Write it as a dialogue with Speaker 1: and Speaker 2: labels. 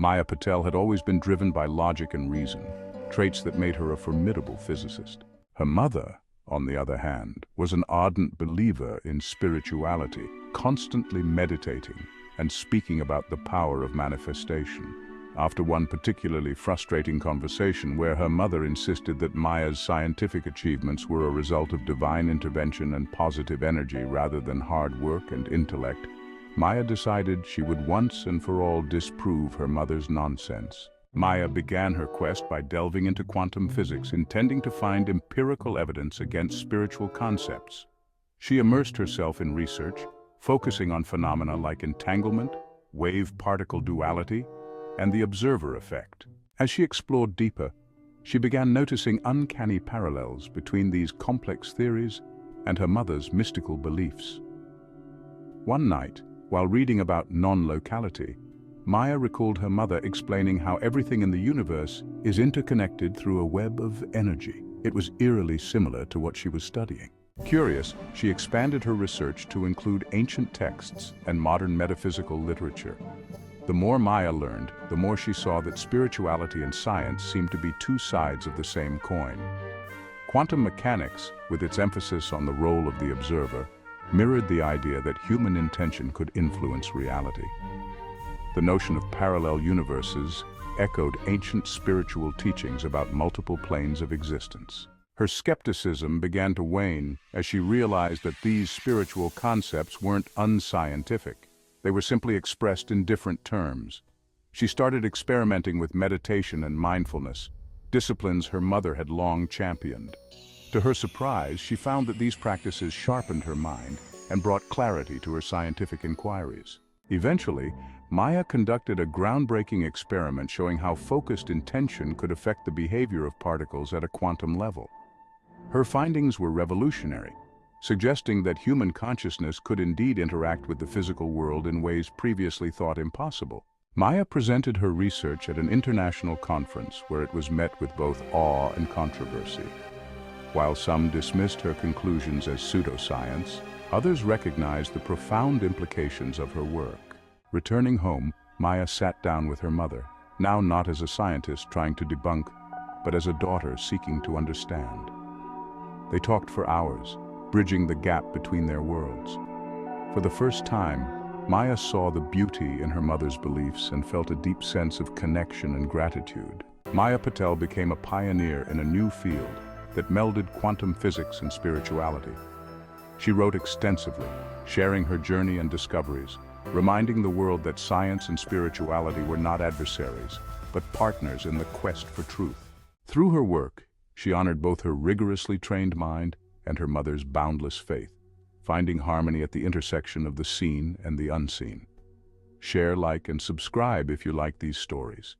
Speaker 1: Maya Patel had always been driven by logic and reason, traits that made her a formidable physicist. Her mother, on the other hand, was an ardent believer in spirituality, constantly meditating and speaking about the power of manifestation. After one particularly frustrating conversation where her mother insisted that Maya's scientific achievements were a result of divine intervention and positive energy rather than hard work and intellect, Maya decided she would once and for all disprove her mother's nonsense. Maya began her quest by delving into quantum physics, intending to find empirical evidence against spiritual concepts. She immersed herself in research, focusing on phenomena like entanglement, wave-particle duality, and the observer effect. As she explored deeper, she began noticing uncanny parallels between these complex theories and her mother's mystical beliefs. One night, while reading about non-locality, Maya recalled her mother explaining how everything in the universe is interconnected through a web of energy. It was eerily similar to what she was studying. Curious, she expanded her research to include ancient texts and modern metaphysical literature. The more Maya learned, the more she saw that spirituality and science seemed to be two sides of the same coin. Quantum mechanics, with its emphasis on the role of the observer, mirrored the idea that human intention could influence reality. The notion of parallel universes echoed ancient spiritual teachings about multiple planes of existence. Her skepticism began to wane as she realized that these spiritual concepts weren't unscientific. They were simply expressed in different terms. She started experimenting with meditation and mindfulness, disciplines her mother had long championed. To her surprise, she found that these practices sharpened her mind and brought clarity to her scientific inquiries. Eventually, Maya conducted a groundbreaking experiment showing how focused intention could affect the behavior of particles at a quantum level. Her findings were revolutionary, suggesting that human consciousness could indeed interact with the physical world in ways previously thought impossible. Maya presented her research at an international conference where it was met with both awe and controversy. While some dismissed her conclusions as pseudoscience, others recognized the profound implications of her work. Returning home, Maya sat down with her mother, now not as a scientist trying to debunk, but as a daughter seeking to understand. They talked for hours, bridging the gap between their worlds. For the first time, Maya saw the beauty in her mother's beliefs and felt a deep sense of connection and gratitude. Maya Patel became a pioneer in a new field that melded quantum physics and spirituality. She wrote extensively, sharing her journey and discoveries, reminding the world that science and spirituality were not adversaries, but partners in the quest for truth. Through her work, she honored both her rigorously trained mind and her mother's boundless faith, finding harmony at the intersection of the seen and the unseen. Share, like, and subscribe if you like these stories.